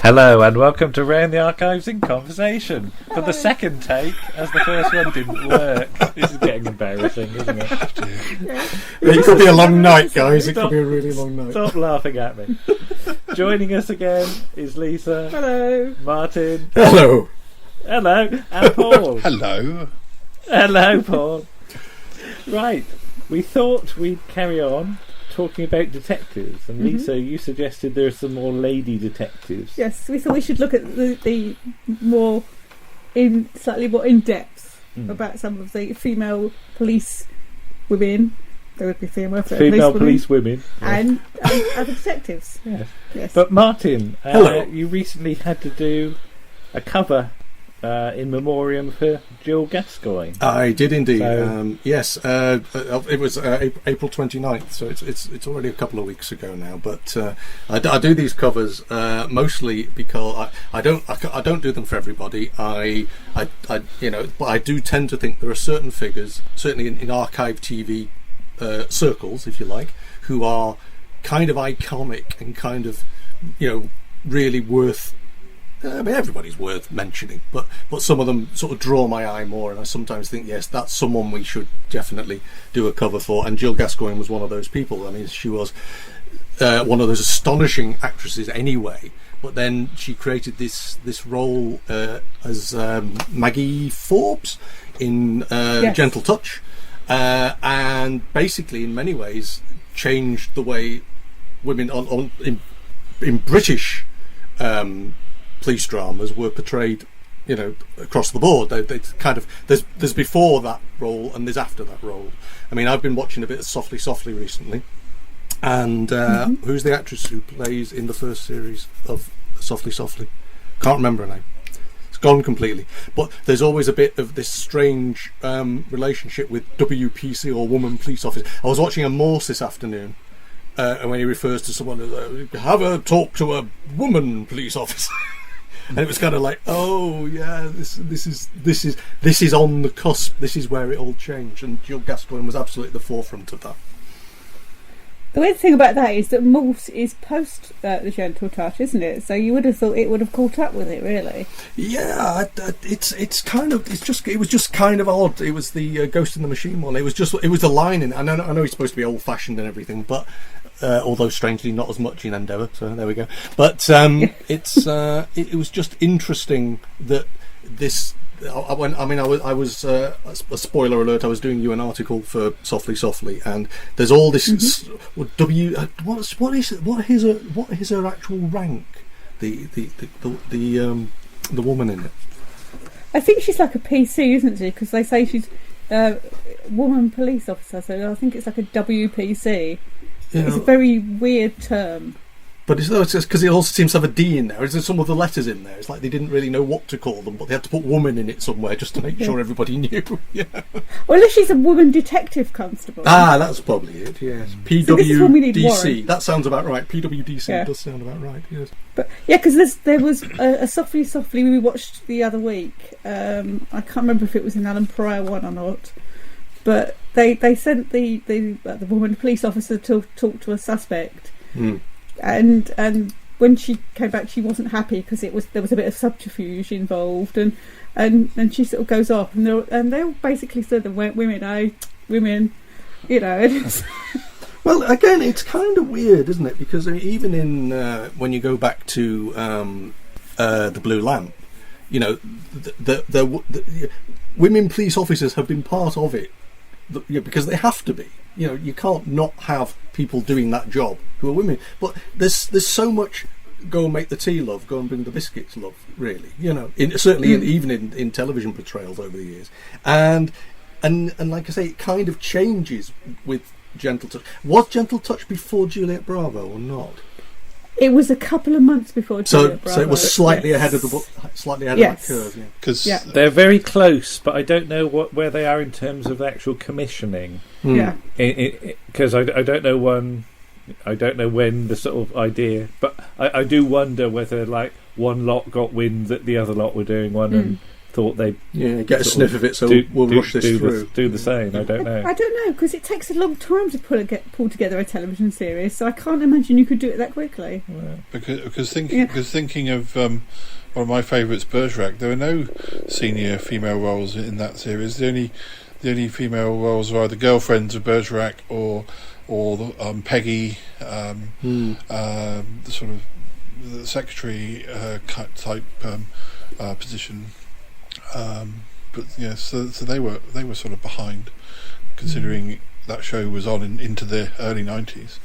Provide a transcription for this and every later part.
Hello and welcome to Round the Archives in Conversation for the second take, as the first one didn't work. This is getting embarrassing, isn't it? It could be a long night, guys. It could be a really long night. Stop laughing at me. Joining us again is Lisa. Hello. Martin. Hello. Hello. And Paul. Hello. Hello, Paul. Right. We thought we'd carry on talking about detectives, and Lisa, you suggested there are some more lady detectives. Yes, we thought we should look at the slightly more in depth about some of the female police women. There would be female police women and other detectives. Yes. But Martin, you recently had to do a cover in memoriam for Jill Gascoigne. I did indeed. So, yes, it was April 29th, so it's already a couple of weeks ago now. But I do these covers mostly because I don't do them for everybody. But I do tend to think there are certain figures, certainly in archive TV circles, if you like, who are kind of iconic and kind of really worth. I mean, everybody's worth mentioning, but some of them sort of draw my eye more, and I sometimes think, yes, that's someone we should definitely do a cover for. And Jill Gascoigne was one of those people. I mean, she was one of those astonishing actresses anyway, but then she created this role as Maggie Forbes in Gentle Touch, and basically in many ways changed the way women in British police dramas were portrayed, across the board. They kind of there's before that role and there's after that role. I mean, I've been watching a bit of Softly Softly recently, and who's the actress who plays in the first series of Softly Softly? Can't remember her name. It's gone completely. But there's always a bit of this strange relationship with WPC or woman police officer. I was watching a Morse this afternoon. And when he refers to someone as have a talk to a woman police officer, and it was kind of like, oh yeah, this is on the cusp. This is where it all changed, and Jill Gascoigne was absolutely at the forefront of that. The weird thing about that is that Morse is post the Gentle Touch, isn't it? So you would have thought it would have caught up with it, really. Yeah, it was just kind of odd. It was the Ghost in the Machine one. It was the line in. I know he's supposed to be old fashioned and everything, but. Although strangely not as much in Endeavour, so there we go. But it was just interesting that this. I was a spoiler alert. I was doing you an article for Softly Softly, and there's all this. What is her actual rank? The woman in it. I think she's like a PC, isn't she? Because they say she's woman police officer, so I think it's like a WPC. It's a very weird term. But it's just because it also seems to have a D in there. Is there some of the letters in there? It's like they didn't really know what to call them, but they had to put woman in it somewhere just to make sure everybody knew. Well, if she's a woman detective constable. That's probably it, yes. PWDC. That sounds about right. PWDC does sound about right, yes. But because there was a Softly Softly we watched the other week. I can't remember if it was an Alan Pryor one or not. But they sent the woman police officer to talk to a suspect, and when she came back, she wasn't happy because there was a bit of subterfuge involved, and she sort of goes off, and they all basically said that women, Well, again, it's kind of weird, isn't it? Because even in when you go back to the Blue Lamp, the women police officers have been part of it. Because they have to be. You can't not have people doing that job who are women. But there's so much go and make the tea, love, go and bring the biscuits, love, really. Even in television portrayals over the years. And like I say, it kind of changes with Gentle Touch. Was Gentle Touch before Juliet Bravo or not? It was a couple of months before Juliet Bravo. So it was slightly ahead of slightly ahead of that curve. Yeah. Because they're very close, but I don't know where they are in terms of actual commissioning. Yeah. Because I don't know when the sort of idea, but I do wonder whether like one lot got wind that the other lot were doing one and thought they'd get a sniff of it, so we'll rush this through. Do the same. I don't know. I don't know, because it takes a long time to pull together a television series, so I can't imagine you could do it that quickly. Yeah. Because thinking of one of my favourites, Bergerac, there were no senior female roles in that series. The only female roles were either girlfriends of Bergerac or Peggy, the sort of the secretary type position. But yeah, so they were sort of behind, considering that show was on into the early 90s.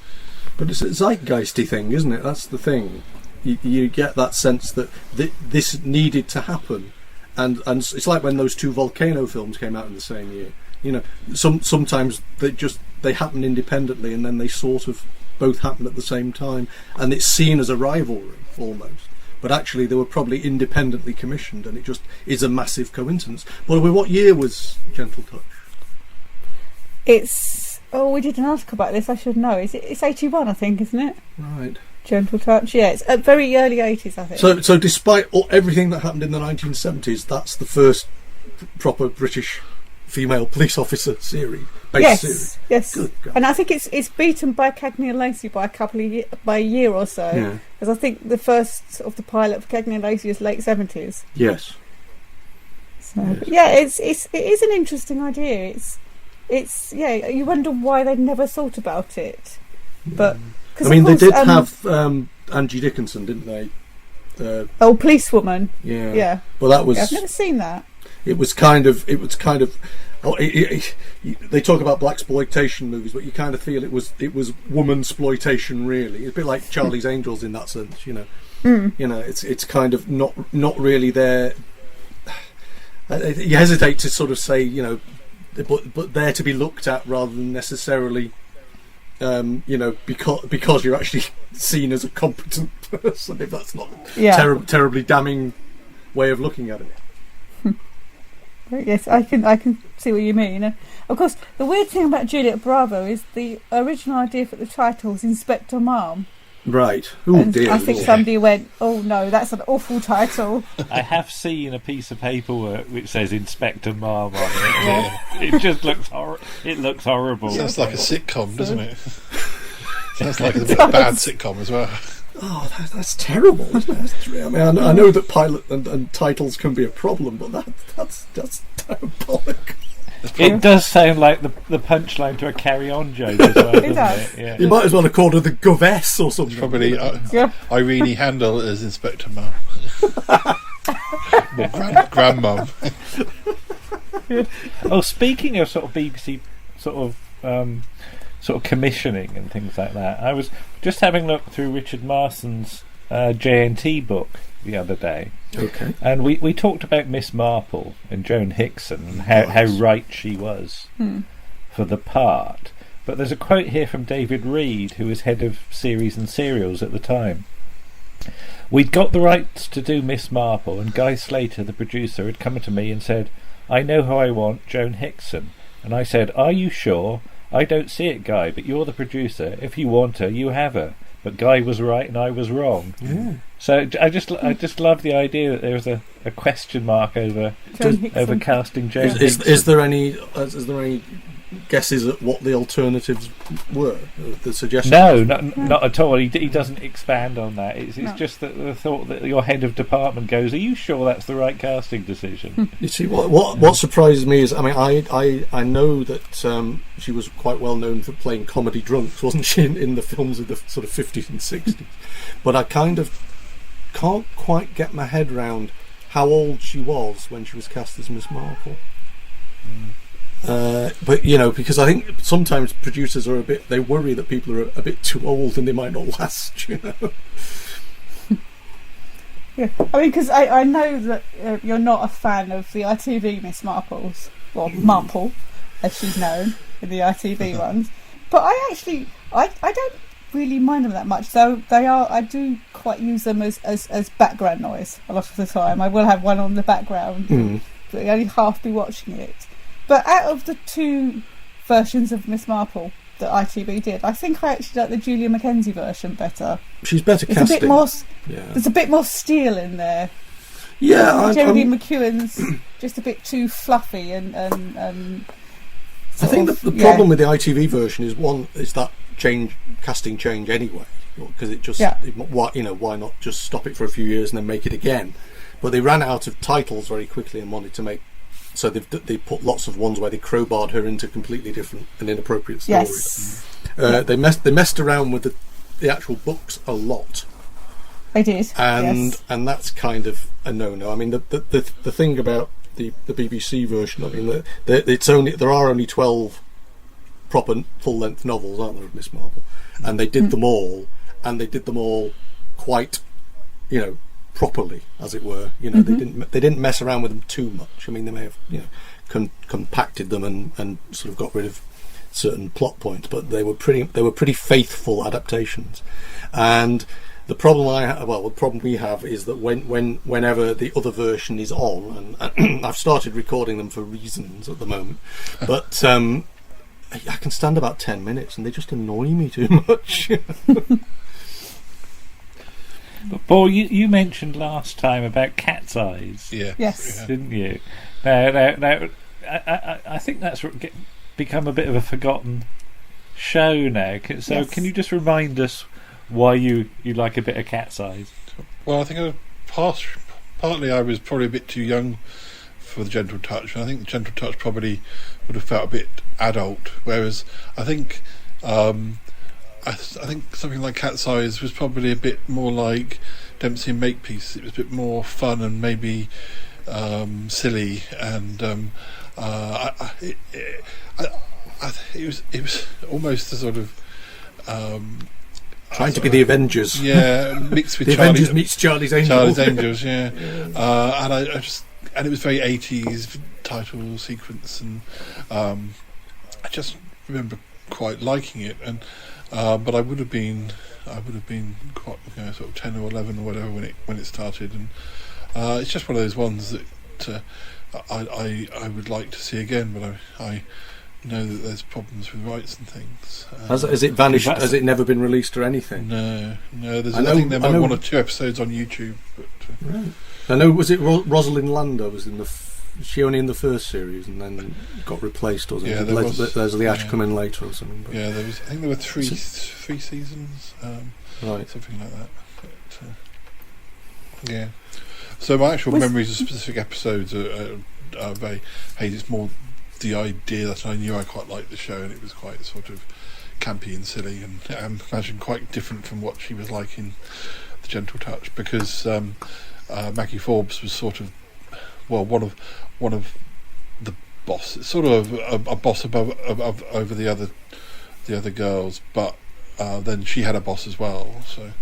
But it's a zeitgeisty thing, isn't it? That's the thing. You get that sense that this needed to happen, and it's like when those two Volcano films came out in the same year. You know, sometimes they happen independently, and then they sort of both happen at the same time, and it's seen as a rivalry almost. But actually, they were probably independently commissioned, and it just is a massive coincidence. But what year was Gentle Touch? We didn't ask about this. I should know. It's 81, I think, isn't it? Right. Gentle Touch. Yeah, it's very early 80s, I think. So despite everything that happened in the 1970s, that's the first proper British female police officer series. Yes. Good God. And I think it's beaten by Cagney and Lacey by by a year or so. Yeah. Because I think the first of the pilot for Cagney and Lacey is late 70s. Yes. So, but yeah, it is an interesting idea. It's you wonder why they never thought about it. But I mean, they did have Angie Dickinson, didn't they? Policewoman. Yeah. Yeah. Well, that was. Yeah, I've never seen that. It was kind of. They talk about blaxploitation movies, but you kind of feel it was womansploitation, really. It's a bit like Charlie's Angels in that sense, you know. You know, it's kind of not really there. You hesitate to sort of say, you know, but there to be looked at rather than necessarily, you know, because you're actually seen as a competent person. If that's not terribly damning way of looking at it. Yes, I can see what you mean. Of course, the weird thing about Juliet Bravo is the original idea for the title was Inspector Mom. Right. Oh dear. I think somebody went, "Oh no, that's an awful title." I have seen a piece of paperwork which says Inspector Mom on it. It just looks it looks horrible. Sounds like a sitcom, doesn't it? Sounds like a bad sitcom as well. Oh, that's terrible, isn't it? I mean, I know that pilot and titles can be a problem, but that's diabolical. It does sound like the punchline to a Carry On joke as well, doesn't it? Yeah. You might as well have called her the Govess or something. Probably Irene Handel as Inspector Mum. Grandmum. Oh, speaking of sort of BBC sort of commissioning and things like that, I was just having a look through Richard Marston's JNT book the other day. Okay. And we talked about Miss Marple and Joan Hickson and how right she was for the part. But there's a quote here from David Reed, who was head of series and serials at the time. "We'd got the rights to do Miss Marple, and Guy Slater, the producer, had come to me and said, 'I know who I want, Joan Hickson.' And I said, 'Are you sure? I don't see it, Guy, but you're the producer. If you want her, you have her.' But Guy was right and I was wrong." Yeah. So I just love the idea that there was a question mark over casting Joan Hickson. Is there any guesses at what the alternatives were? The suggestions? No, not at all. He doesn't expand on that. It's just that the thought that your head of department goes, "Are you sure that's the right casting decision?" You see, what surprises me is, I mean, I know that she was quite well known for playing comedy drunks, wasn't she, in the films of the sort of 50s and 60s? But I kind of can't quite get my head round how old she was when she was cast as Miss Marple. But you know, because I think sometimes producers are they worry that people are a bit too old and they might not last, you know. Yeah, I mean, because I know that you're not a fan of the ITV Miss Marples, or Marple, as she's known in the ITV ones. But I don't really mind them that much. So I do quite use them as background noise a lot of the time. I will have one on the background, but only half be watching it. But out of the two versions of Miss Marple that ITV did, I think I actually like the Julia Mackenzie version better. She's better It's casting. a bit more. Yeah. There's a bit more steel in there. Yeah, Geraldine McEwen's just a bit too fluffy and I think the problem with the ITV version is that casting change anyway, because it just why not just stop it for a few years and then make it again? But they ran out of titles very quickly and wanted to make, so they put lots of ones where they crowbarred her into completely different and inappropriate stories. Yes. They messed around with the actual books a lot. They did, and that's kind of a no-no. I mean, the thing about the BBC version, I mean, there are only 12 proper full-length novels, aren't there, of Miss Marple? And they did them all, and they did them all quite, properly, as it were. They didn't mess around with them too much. I mean, they may have compacted them and sort of got rid of certain plot points, but they were pretty faithful adaptations. And the problem we have is that whenever the other version is on, and I've started recording them for reasons at the moment, but I can stand about 10 minutes and they just annoy me too much. But Paul, you mentioned last time about Cat's Eyes. Yeah. Yes. Didn't you? Now, I think that's become a bit of a forgotten show now. So can you just remind us why you like a bit of Cat's Eyes? Well, I think partly I was probably a bit too young for the Gentle Touch, and I think the Gentle Touch probably would have felt a bit adult, whereas I think I think something like Cat's Eyes was probably a bit more like Dempsey and Makepeace. It was a bit more fun and maybe silly, and it was almost a sort of trying to be the Avengers. Yeah, mixed with the Avengers meets Charlie's Angels. Charlie's Angels, yeah. And it was very 80s title sequence, and I just remember quite liking it, and but I would have been quite sort of 10 or 11 or whatever when it started, and it's just one of those ones that I would like to see again, but I know that there's problems with rights and things. Has it vanished? Has it never been released or anything? No. I think there might be 1 or 2 episodes on YouTube. But, right. I know. Was it Rosalind Lander was in she only in the first series and then got replaced, or something? Yeah, Leslie Ash come in later or something. But yeah, I think there were three seasons, right, something like that. But, yeah. So my actual memories of specific episodes are very hazy. It's more the idea that I knew I quite liked the show, and it was quite sort of campy and silly, and I imagine quite different from what she was like in The Gentle Touch, because Maggie Forbes was sort of one of the bosses, sort of a boss over the other girls, but then she had a boss as well. So.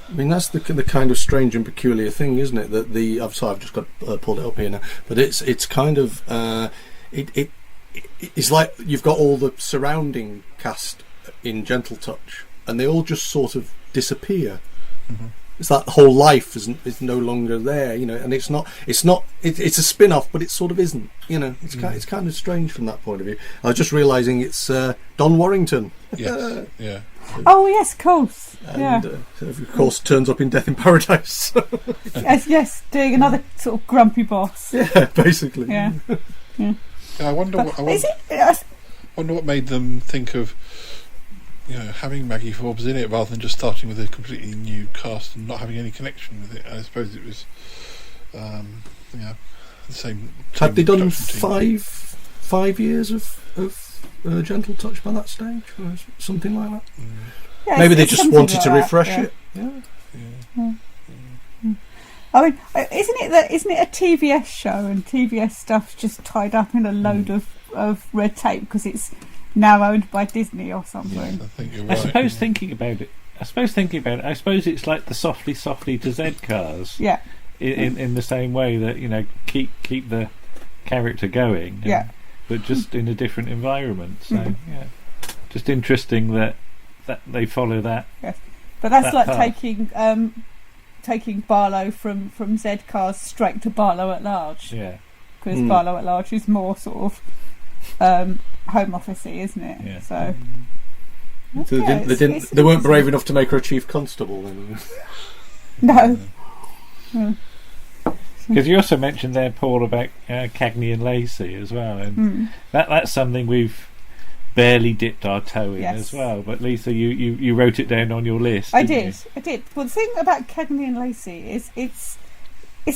I mean, that's the kind of strange and peculiar thing, isn't it? That I've just got pulled it up here now, but it's kind of it's like you've got all the surrounding cast in Gentle Touch, and they all just sort of disappear. Mm-hmm. It's like the whole life is no longer there, and it's a spin-off, but it sort of isn't, it's kind of strange from that point of view. I was just realising it's Don Warrington. Yes, yeah. Oh yes, of course. And of course turns up in Death in Paradise. yes, doing another sort of grumpy boss. Yeah, basically. Yeah. I wonder what made them think of having Maggie Forbes in it rather than just starting with a completely new cast and not having any connection with it. I suppose it was the same. Had they done 5 years of Gentle Touch by that stage, or something like that? Yeah, maybe they just wanted to refresh it. I mean, isn't it a TVS show, and TVS stuff's just tied up in a load of red tape because it's now owned by Disney or something? Yes, I think you're right. I suppose thinking about it, I suppose it's like the Softly to Z cars. Yeah. In the same way that keep the character going. Yeah. But just in a different environment. So yeah, just interesting that they follow that. Yes. But that's that like path. taking Barlow from Z-Cars straight to Barlow at Large. Yeah. Because Barlow at Large is more sort of home officey, isn't it? Yeah. So. So they weren't brave enough to make her a chief constable then. No. Because you also mentioned there, Paul, about Cagney and Lacey as well, and that's something we've barely dipped our toe in as well. But Lisa, you wrote it down on your list. I did. Well, the thing about Cagney and Lacey is it's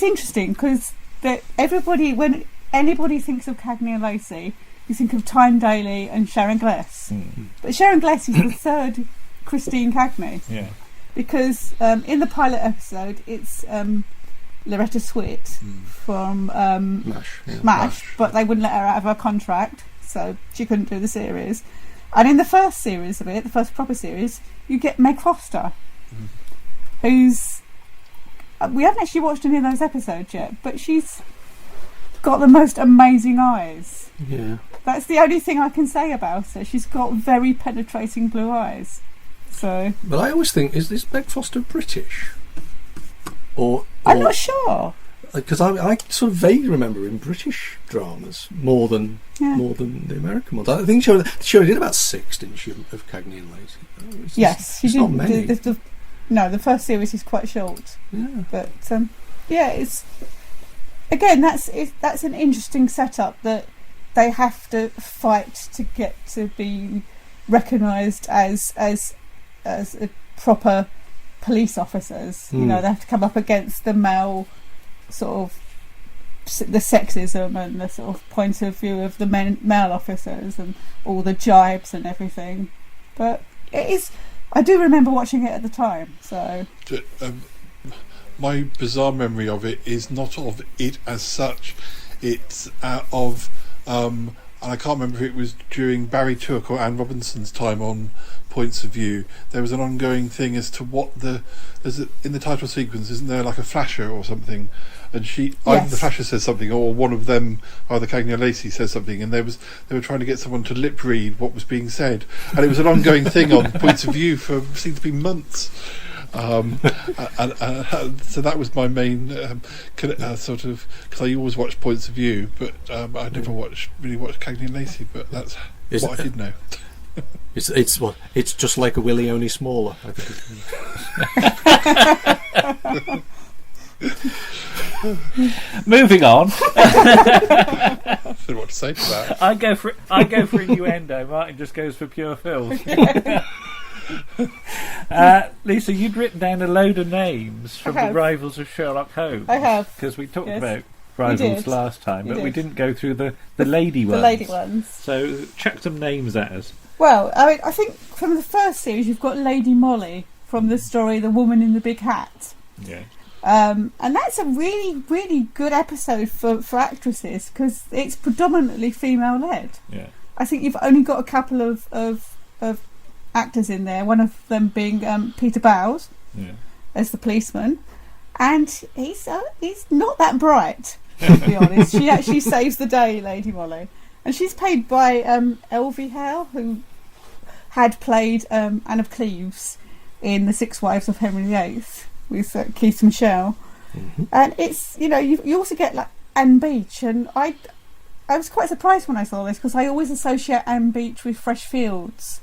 interesting because when anybody thinks of Cagney and Lacey, you think of Tyne Daly and Sharon Gless. But Sharon Gless is the third Christine Cagney. Yeah. Because in the pilot episode, it's Loretta Swit from MASH, but they wouldn't let her out of her contract, so she couldn't do the series. And in the first series of it, the first proper series, you get Meg Foster, who's... we haven't actually watched any of those episodes yet, but she's got the most amazing eyes. Yeah. That's the only thing I can say about her. She's got very penetrating blue eyes. So, but I always think, is this Meg Foster British? Or I'm not sure. Because I sort of vaguely remember in British dramas more than the American ones. I think she only did about 6, didn't she, of Cagney and Lacey? Yes, she did. Not many. The first series is quite short. Yeah. But it's again that's an interesting setup that they have to fight to get to be recognised as a proper police officers. You know, they have to come up against the male sort of the sexism and the sort of point of view of the male officers and all the jibes and everything. But it is. I do remember watching it at the time. So my bizarre memory of it is not of it as such. It's of and I can't remember if it was during Barry Took or Anne Robinson's time on Points of View. There was an ongoing thing as to what in the title sequence, isn't there like a flasher or something? And either the flasher says something or one of them, either Cagney or Lacey, says something, and they were trying to get someone to lip read what was being said, and it was an ongoing thing on Points of View for seemed to be months. And so that was my main sort of, because I always watched Points of View, but I never really watched Cagney and Lacey. But that's what I did know. It's just like a Willy, only smaller. I think. Moving on. I don't know what to say to that. I go for innuendo. Martin just goes for pure filth. Lisa, you'd written down a load of names from the Rivals of Sherlock Holmes. I have, because we talked about Rivals last time, but we didn't go through the lady ones. The lady ones. So chuck some names at us. Well, I think from the first series you've got Lady Molly from the story The Woman in the Big Hat. Yeah. And that's a really, really good episode for actresses because it's predominantly female led. Yeah. I think you've only got a couple of actors in there, one of them being Peter Bowes as the policeman, and he's not that bright, to be honest. She actually saves the day, Lady Molly, and she's played by Elvie Hale, who had played Anne of Cleves in The Six Wives of Henry VIII with Keith Michelle. And it's, you also get like Anne Beach, and I was quite surprised when I saw this because I always associate Anne Beach with Fresh Fields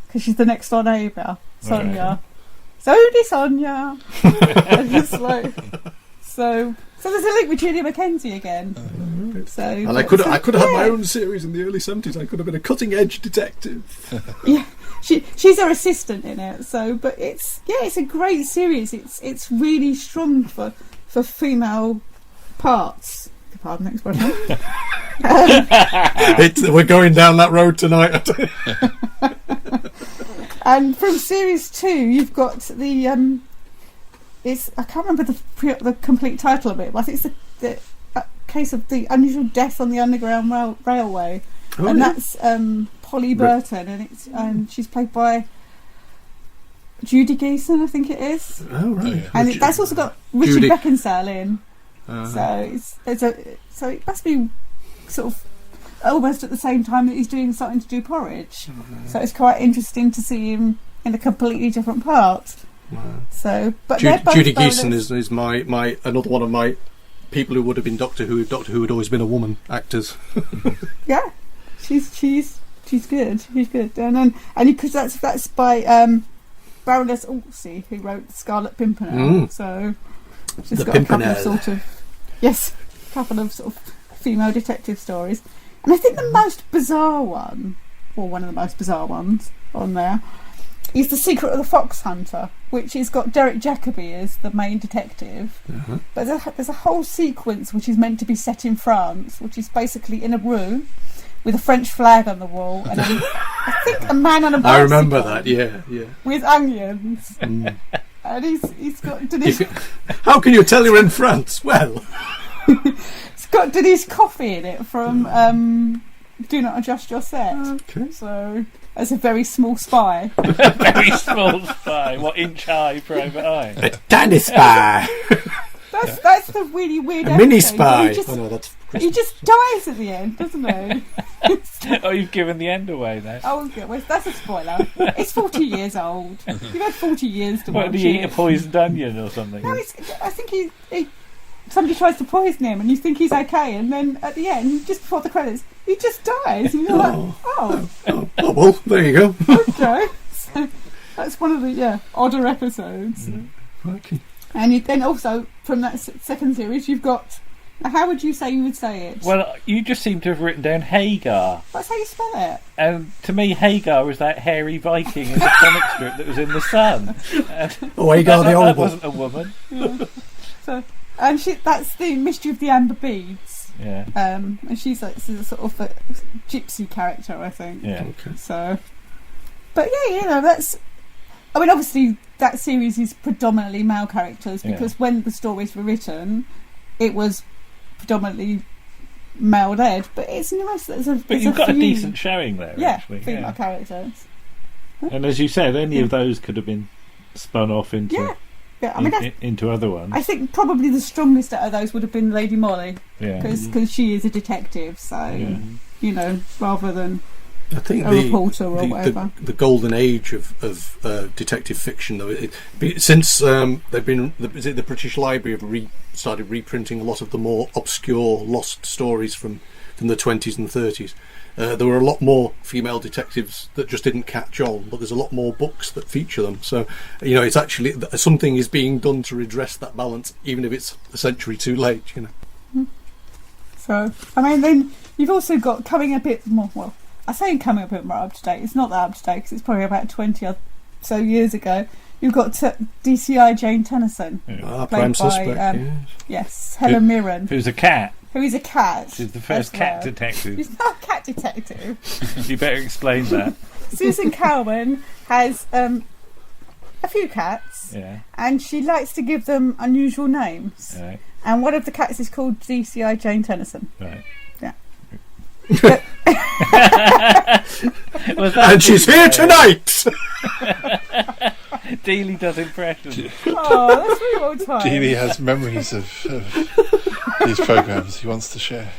because she's the next door neighbour, Sonia. Sody Sonia. And it's like, so there's a link with Julia Mackenzie again. And I could have had my own series in the early 70s. I could have been a cutting edge detective. Yeah. She's her assistant in it. So, but it's a great series. It's really strong for female parts. Pardon the expression. We're going down that road tonight. And from series 2, you've got the I can't remember the complete title of it, but I think it's the case of the unusual death on the Underground Railway, that's Polly Burton, and she's played by Judy Geeson, I think it is. Oh right. And that's also got Richard Beckinsale in. So it must be sort of almost at the same time that he's doing Something to Do Porridge. So it's quite interesting to see him in a completely different part. Wow. So, but Judy Geeson is my another one of my people who would have been Doctor Who had always been a woman actors. Yeah, she's good. She's good, and because that's by Baroness Orczy, who wrote Scarlet Pimpernel. So she's got a couple of sort of female detective stories, and I think the most bizarre one, or one of the most bizarre ones on there, is The Secret of the Fox Hunter, which has got Derek Jacobi as the main detective. But there's a whole sequence which is meant to be set in France, which is basically in a room with a French flag on the wall, and I think a man on a bicycle. I remember that, yeah. With onions. And he's got Denise... How can you tell you're in France? Well... It's got Denise Coffey in it from Do Not Adjust Your Set. Okay. So... as a very small spy. Very small spy. What, inch high, private eye? A tiny spy. That's the really weird. A mini spy. He just dies at the end, doesn't he? Oh, you've given the end away then. Oh, well, that's a spoiler. It's 40 years old. You've had 40 years to watch it. What, did he eat a poisoned onion or something? No, I think he somebody tries to poison him, and you think he's okay, and then at the end, just before the credits, he just dies, and you're like, oh, well, there you go. Okay, so that's one of the odder episodes. Okay. And then also from that second series, you've got. How would you say you would say it? Well, you just seem to have written down Hagar. That's how you spell it. And to me, Hagar was that hairy Viking in the comic strip that was in the Sun. Hagar the That Horrible. wasn't a woman. Yeah. So, and that's the Mystery of the Amber Beads. Yeah. And she's like a sort of a gypsy character, I think. Yeah. Okay. So, but yeah, that's. I mean, obviously, that series is predominantly male characters because when the stories were written, it was predominantly male-led. But it's nice that But you've got a decent showing there. Yeah, actually. female characters. And as you said, any of those could have been spun off into. Yeah, I mean, into other ones. I think probably the strongest out of those would have been Lady Molly, Yeah. because she is a detective, so you know, rather than I think a reporter or whatever. The golden age of detective fiction, though, since they've been the British Library have started reprinting a lot of the more obscure lost stories from the 20s and 30s. There were a lot more female detectives that just didn't catch on, but there's a lot more books that feature them. So, you know, it's actually something is being done to redress that balance, even if it's a century too late. You know. So, I mean, then you've also got coming a bit more. Well, I say coming a bit more up to date. It's not that up to date because it's probably about 20 or so years ago. You've got DCI Jane Tennyson, Prime Suspect. yes, Helen Mirren, who's a cat. Who is a cat. She's the first cat detective. She's not a cat detective. You better explain that. Susan Calman has a few cats, and she likes to give them unusual names. Right. And one of the cats is called DCI Jane Tennyson. Right. Yeah. And she's here tonight! Dealey does impressions. Oh, that's really well timed. Dealey has memories of these programmes he wants to share.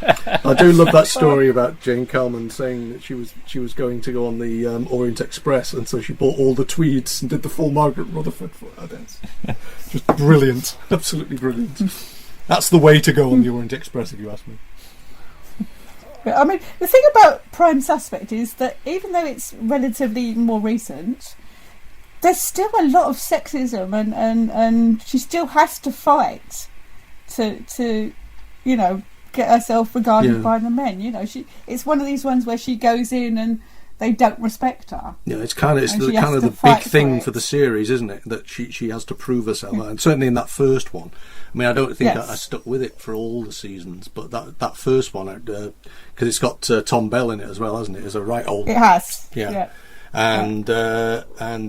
I do love that story about Jane Calman saying that she was going to go on the Orient Express, and so she bought all the tweeds and did the full Margaret Rutherford for her. That's just brilliant, absolutely brilliant. That's the way to go on the Orient Express, if you ask me. I mean, the thing about Prime Suspect is that even though it's relatively more recent, there's still a lot of sexism, and she still has to fight to you know, get herself regarded by the men. You know, it's one of these ones where she goes in and they don't respect her. Yeah, it's the big thing for the series, isn't it? That she has to prove herself, and certainly in that first one. I mean, I don't think I stuck with it for all the seasons, but that first one, because it's got Tom Bell in it as well, hasn't it? As a right old. It has. Yeah. And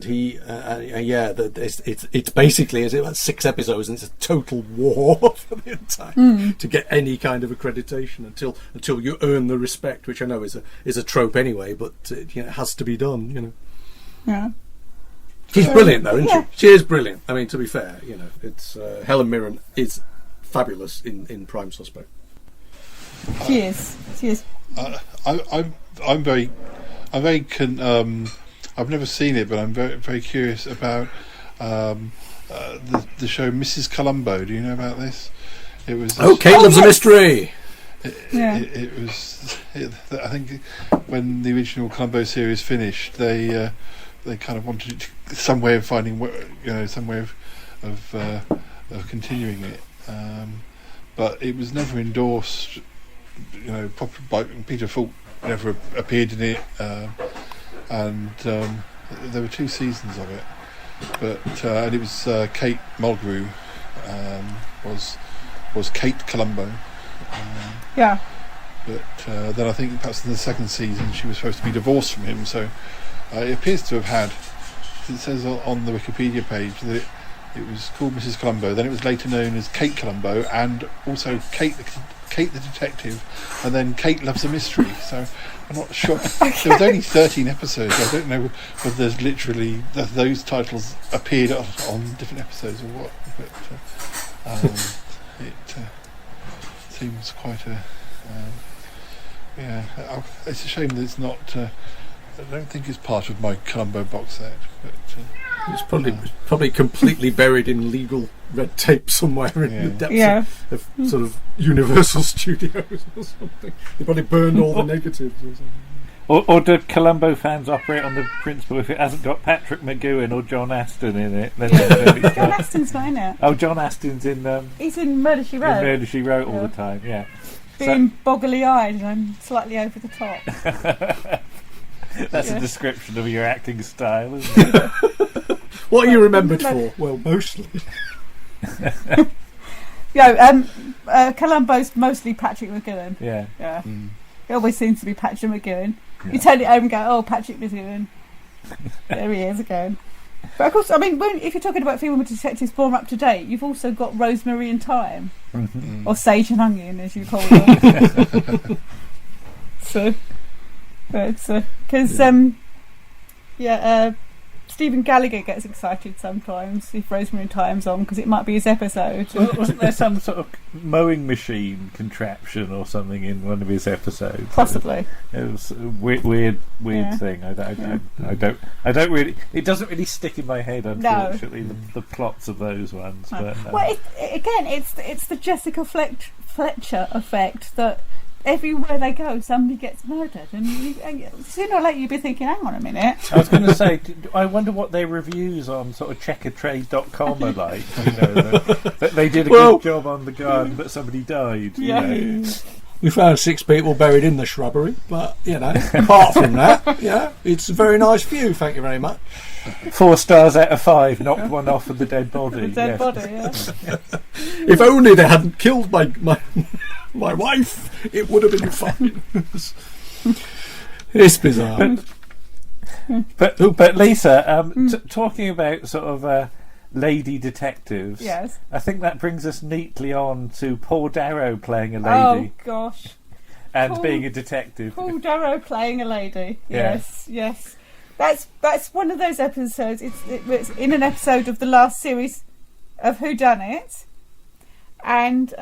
he it's basically it's about 6 episodes, and it's a total war for the entire to get any kind of accreditation until you earn the respect, which I know is a trope anyway, but it has to be done. You know. Yeah. She's brilliant, though, isn't she? She is brilliant. I mean, to be fair, you know, it's Helen Mirren is fabulous in Prime Suspect. She is. I'm very I've never seen it, but I'm very very curious about the show Mrs. Columbo. Do you know about this? It was Kate Loves a Mystery. It was. I think when the original Columbo series finished, they kind of wanted some way of finding, some way of continuing it, but it was never endorsed. Proper by Peter Falk never appeared in it, and there were 2 seasons of it, but and it was Kate Mulgrew was Kate Columbo. Yeah. But then I think perhaps in the 2nd season she was supposed to be divorced from him, so it appears to have had. It says on the Wikipedia page that it was called Mrs. Columbo, then it was later known as Kate Columbo, and also Kate the Detective, and then Kate Loves a Mystery. So I'm not sure. There was only 13 episodes. I don't know whether there's literally those titles appeared on different episodes or what. But it seems quite a it's a shame that it's not. I don't think it's part of my Columbo box set, but it's probably completely buried in legal red tape somewhere in the depths of sort of Universal Studios or something. They probably burned all the negatives or something. Or do Columbo fans operate on the principle if it hasn't got Patrick McGowan or John Aston in it? Then John Aston's not in it. Oh, John Aston's in. He's in Murder She Wrote. In Murder She Wrote all the time. Yeah. Being boggly-eyed and slightly over the top. That's a description of your acting style, isn't it? What are you remembered for? Well, mostly. Columbo's mostly Patrick McGowan. Yeah. It always seems to be Patrick McGowan. Yeah. You turn it over and go, oh, Patrick McGowan. There he is again. But of course, I mean, if you're talking about female detectives more up to date, you've also got Rosemary and Thyme, or Sage and Onion, as you call them. So, because Stephen Gallagher gets excited sometimes if Rosemary and Thyme's on because it might be his episode. Wasn't there some sort of mowing machine contraption or something in one of his episodes? Possibly. It was a weird thing. I don't really. It doesn't really stick in my head, unfortunately. No. The plots of those ones. No. But, well, it's the Jessica Fletcher effect that. Everywhere they go, somebody gets murdered, and sooner or later you'll be thinking, hang on a minute. I was going to say, I wonder what their reviews on sort of checkertrade.com are like. That they did a good job on the garden, but somebody died. Yeah. We found 6 people buried in the shrubbery, but, apart from that, it's a very nice view, thank you very much. 4 stars out of 5, knocked one off of the dead body. Body, If only they hadn't killed my wife, it would have been fine. It's bizarre. But Lisa, talking about sort of lady detectives, yes, I think that brings us neatly on to Paul Darrow playing a lady. Oh gosh, and being a detective. Paul Darrow playing a lady. Yes. That's one of those episodes. It's in an episode of the last series of Whodunnit, and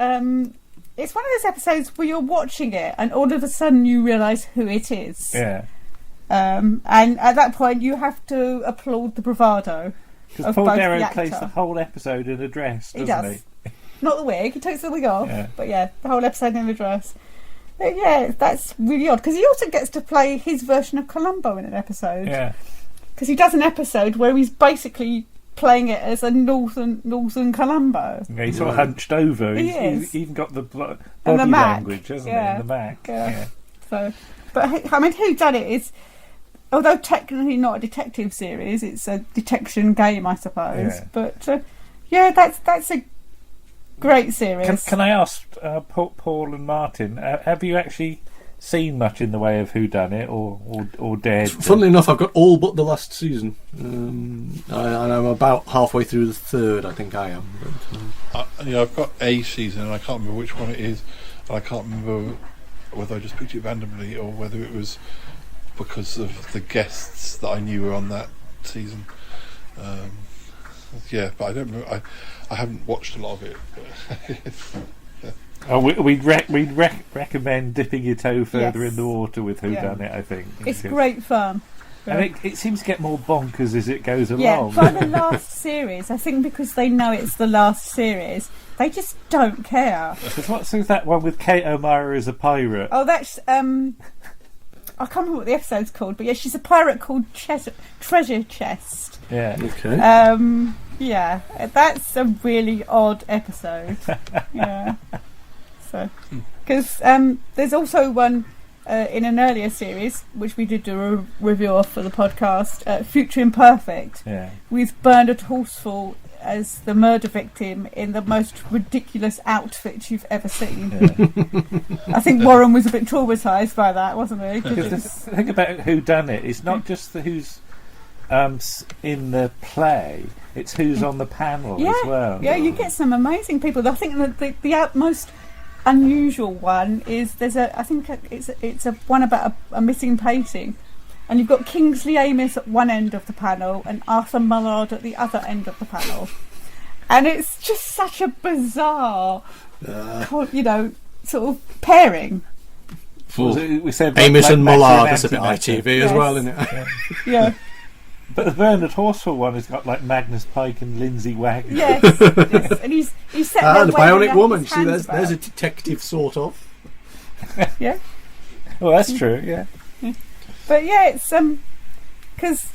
it's one of those episodes where you're watching it and all of a sudden you realise who it is. Yeah. And at that point you have to applaud the bravado. Because Paul Darrow plays the whole episode in a dress, doesn't he? Not the wig, he takes the wig off. Yeah. But the whole episode in a dress. But that's really odd. Because he also gets to play his version of Columbo in an episode. Yeah. Because he does an episode where he's basically playing it as a northern Columbo. Yeah, he's sort of hunched over. He's even got the body language, hasn't he? And the Mac. Yeah. So, but I mean, Whodunnit is, although technically not a detective series, it's a detection game, I suppose. Yeah. But that's a great series. Can I ask Paul and Martin? Have you actually seen much in the way of Whodunnit or dared? Funnily enough, I've got all but the last season. And I'm about halfway through the 3rd, I think I am. But, I've got a season, and I can't remember which one it is. And I can't remember whether I just picked it randomly or whether it was because of the guests that I knew were on that season. But I don't remember. I haven't watched a lot of it. We'd recommend dipping your toe further in the water with Whodunnit. I think it's great fun. And it seems to get more bonkers as it goes Yeah, along. by the last series, I think because they know it's the last series, they just don't care. What's that one with Kate O'Mara as a pirate? Oh, that's I can't remember what the episode's called, but yeah, she's a pirate called Treasure Chest. Yeah. Okay. Yeah, that's a really odd episode. Yeah. So, because there's also one in an earlier series, which we did do a review of for the podcast, Future Imperfect, with Bernard Horsfall as the murder victim in the most ridiculous outfit you've ever seen. I think Warren was a bit traumatised by that, wasn't he? Because the thing about Whodunnit is not just who's in the play, it's who's on the panel as well. Yeah, you get some amazing people. I think the most unusual one is I think it's a one about a missing painting, and you've got Kingsley Amis at one end of the panel and Arthur Mullard at the other end of the panel, and it's just such a bizarre, sort of pairing. We said Amis and Matthew Mullard, that's a bit Antimatter. ITV as well, isn't it? Yeah. But the Bernard Horsfall one has got like Magnus Pike and Lindsay Wagner. Yes, and he's set there the waving Bionic up Woman. his See, hands there's a about. detective sort of. Yeah. Well, that's true. Yeah. But yeah, it's because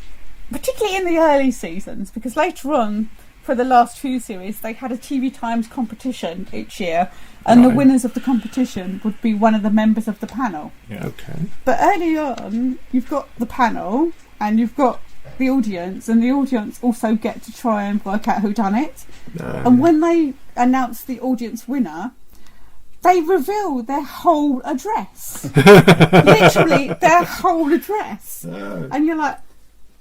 particularly in the early seasons, because later on for the last few series they had a TV Times competition each year, and the winners of the competition would be one of the members of the panel. Yeah. Okay. But early on, you've got the panel and you've got the audience, and the audience also get to try and work out who done it. And when they announce the audience winner, they reveal their whole address. Literally their whole address. And you're like,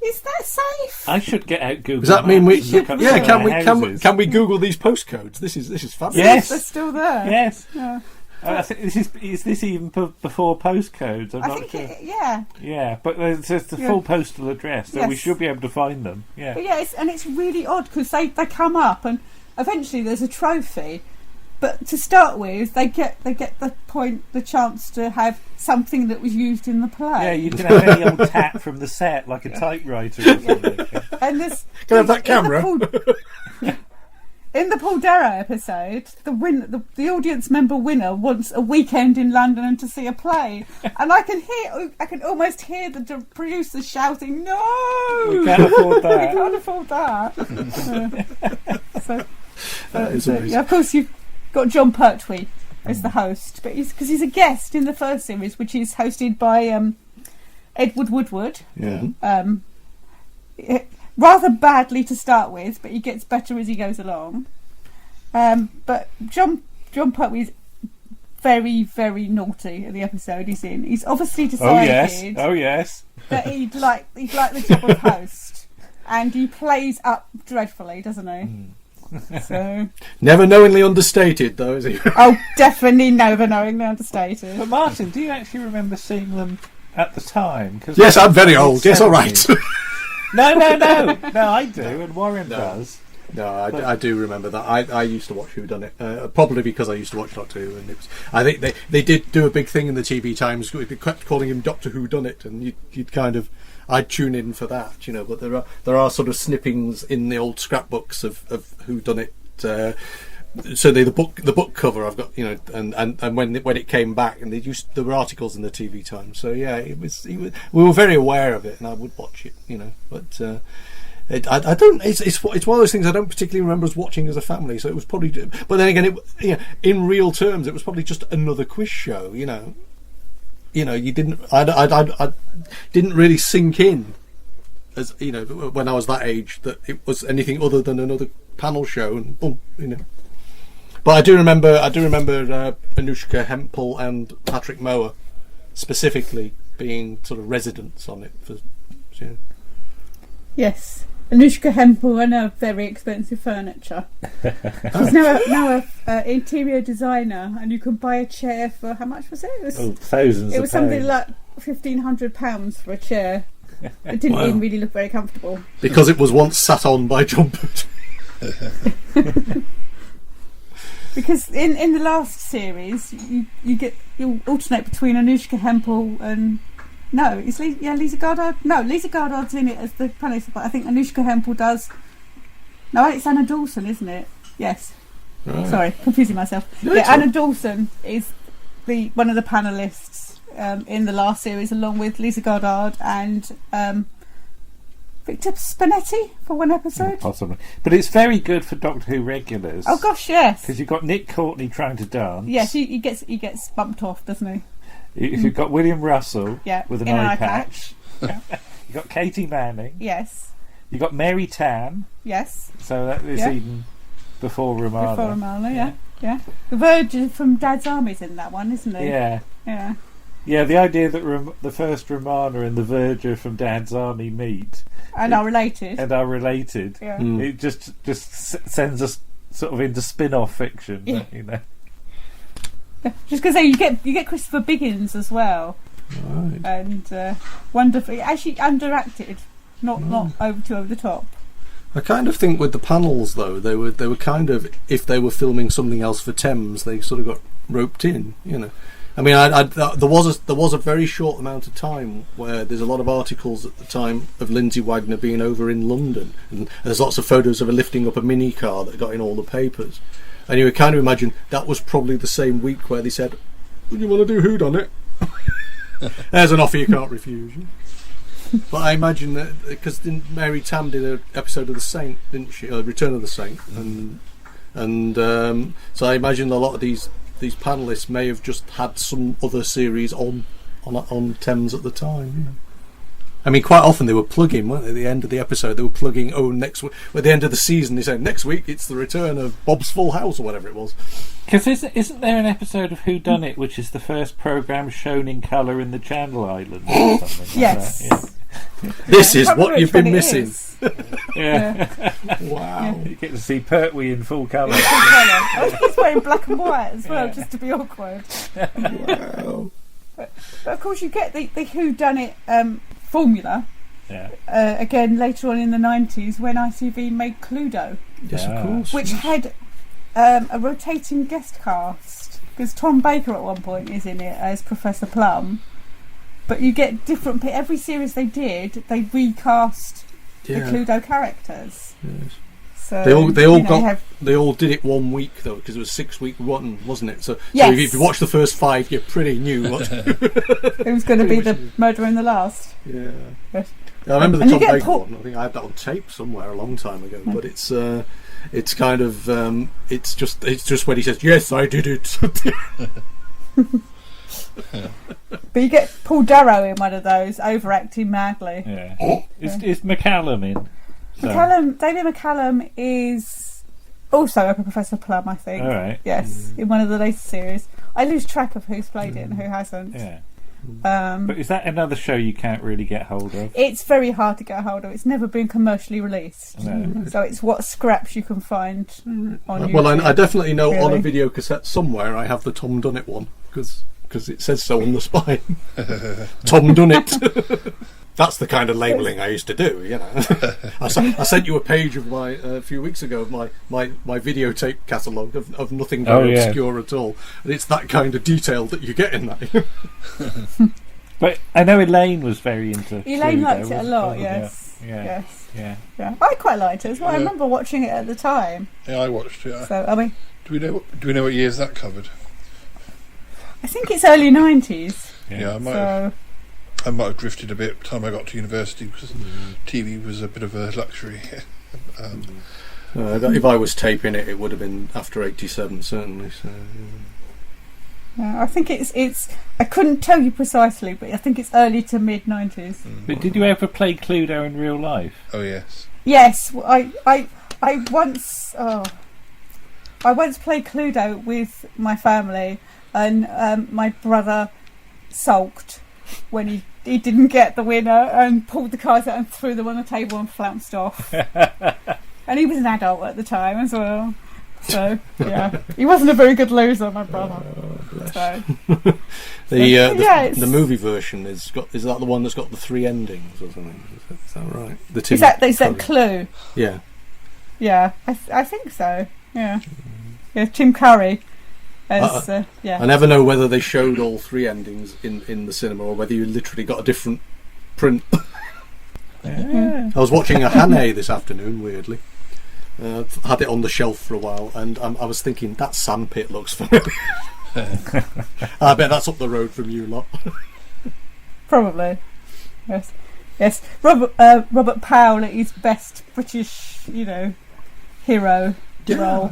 is that safe? I should get out Google. Does that mean we? Maps and look up Yeah. some of the houses. Can we Google these postcodes? This is fabulous. Yes. They're still there. Yes. Yeah. I think is this even before postcodes? I'm I not think sure. yeah. Yeah, but it's the full postal address, so we Yes. should be able to find them. Yeah. But yeah, it's really odd because they come up and eventually there's a trophy, but to start with they get the chance to have something that was used in the play. Yeah, you can have any old tat from the set, like a typewriter or something. And this Can I have that camera? In the Paul Darrow episode, the audience member winner wants a weekend in London and to see a play, and I can almost hear the producers shouting, "No, We can't afford we that." can't afford that." That is amazing. Yeah, of course, you've got John Pertwee as the host, but because he's a guest in the first series, which is hosted by Edward Woodward. Yeah. Rather badly to start with, but he gets better as he goes along. But John Pertwee's very, very naughty in the episode he's in. He's obviously decided Oh yes. that he'd like the job of host, and he plays up dreadfully, doesn't he? So Never knowingly understated, though, is he? oh, definitely never knowingly understated. But Martin, do you actually remember seeing them at the time? 'Cause Yes, I'm very old. Yes, all right. No, I do, and Warren does. No, I do remember that. I used to watch Whodunnit, probably because I used to watch Doctor Who, and it was. I think they did do a big thing in the TV Times. They kept calling him Doctor Whodunnit, and you'd kind of. I'd tune in for that, But there are sort of snippings in the old scrapbooks of Whodunnit. So the book cover I've got, and when it came back, and there were articles in the TV Times. So yeah, we were very aware of it, and I would watch it, But I don't. It's one of those things I don't particularly remember us watching as a family. So it was probably. But then again, in real terms, it was probably just another quiz show. You didn't. I didn't really sink in, as when I was that age, that it was anything other than another panel show, and boom, But I do remember Anushka Hempel and Patrick Mower specifically being sort of residents on it. Yes, Anushka Hempel and her very expensive furniture. She's now a interior designer, and you can buy a chair for how much was it? Thousands. It was something like £1,500 for a chair. It didn't even really look very comfortable because it was once sat on by John Burt. Because in the last series, you alternate between Anushka Hempel and No, it's Lisa Goddard. No, Lisa Goddard's in it as the panelist, but I think Anushka Hempel does. No, it's Anna Dawson, isn't it? Yes. Right. Sorry, confusing myself. No, yeah, it's Anna not. Dawson is one of the panelists in the last series, along with Lisa Goddard and Victor Spinetti for one episode. Possibly. But it's very good for Doctor Who regulars. Oh gosh, yes. Because you've got Nick Courtney trying to dance. Yes, he gets bumped off, doesn't he? You've got William Russell with an in eye eye patch. Yeah. You've got Katie Manning. Yes. You've got Mary Tam. Yes. So that is even before Romana. Before Romana, yeah. The Virgin from Dad's Army's in that one, isn't he? Yeah. Yeah. Yeah, the idea that the first Romana and the Verger from Dad's Army meet and are related. Yeah. It just sends us sort of into spin-off fiction. Yeah. You know. Yeah. Just because you get Christopher Biggins as well, Right. and wonderfully, actually underacted, not over the top. I kind of think with the panels though, they were kind of, if they were filming something else for Thames, they sort of got roped in, you know. I mean, there was a very short amount of time where there's a lot of articles at the time of Lindsay Wagner being over in London, and there's lots of photos of her lifting up a mini car that got in all the papers, and you would kind of imagine that was probably the same week where they said, "Would you want to do Whodunnit?" There's an offer you can't refuse. But I imagine that because Mary Tam did an episode of The Saint, didn't she? Return of the Saint, and so I imagine a lot of these panelists may have just had some other series on Thames at the time. You know. I mean, quite often they were plugging, weren't they? At the end of the episode, they were plugging. Oh, next week, at the end of the season, they said next week it's the return of Bob's Full House or whatever it was. Because isn't there an episode of Whodunnit which is the first programme shown in colour in the Channel Islands or something like Yes. that? Yeah. This is what you've been missing. Yeah. Wow. You get to see Pertwee in full colour. I think he's wearing black and white as well, just to be awkward. Wow. But of course, you get the Whodunnit formula Yeah. again later on in the 90s when ITV made Cluedo, Yes, of course. which had a rotating guest cast, because Tom Baker at one point is in it as Professor Plum. But you get different. Every series they did, they recast the Cluedo characters. Yes. So they all did it 1 week though, because it was 6 week run, wasn't it? So if you watch the first 5, you pretty knew what who's going to be the murderer in the last. Yeah. Yes. I remember the And Tom you get Baker one. I think I had that on tape somewhere a long time ago. But it's kind of it's just when he says yes, I did it. But you get Paul Darrow in one of those, overacting madly. Yeah. Is McCallum in? So. David McCallum is also a Professor Plum, I think. All right. Yes, in one of the latest series. I lose track of who's played it and who hasn't. Yeah. But is that another show you can't really get hold of? It's very hard to get hold of. It's never been commercially released. No. So it's what scraps you can find on YouTube. Well, I definitely know on a really. video cassette somewhere I have the Tom Dunnit one, because it says so on the spine. Tom Dunnit. That's the kind of labelling I used to do, you know. I sent you a page of my a few weeks ago of my videotape catalogue of nothing very obscure at all, and it's that kind of detail that you get in that. But I know Elaine was very into. Elaine Cluedo, liked it a lot. wasn't Yes. Yeah. Yes. Yeah. Yeah. I quite liked it as well. I Yeah. remember watching it at the time. Yeah, I watched it. So I mean, Do we know what years that covered? I think it's early 90s. Yeah, I might have drifted a bit by the time I got to university, because TV was a bit of a luxury. If I was taping it, it would have been after '87, certainly. So, Yeah, I think it's. I couldn't tell you precisely, but I think it's early to mid 90s. But did you ever play Cluedo in real life? Oh yes. Yes, I once played Cluedo with my family, and my brother sulked when he didn't get the winner and pulled the cards out and threw them on the table and flounced off. And he was an adult at the time as well. So yeah, he wasn't a very good loser, my brother. So. The movie version is that the one that's got the 3 endings or something? Is that right? Is that Clue? Yeah. Yeah, I think so. Yeah. Yeah, Tim Curry. Yeah. I never know whether they showed all 3 endings in the cinema or whether you literally got a different print. Yeah. I was watching a Hane this afternoon, weirdly. Had it on the shelf for a while, and I was thinking, that sandpit looks familiar. I bet that's up the road from you lot. Probably. Yes. Robert Powell at his best British, hero role. Yeah.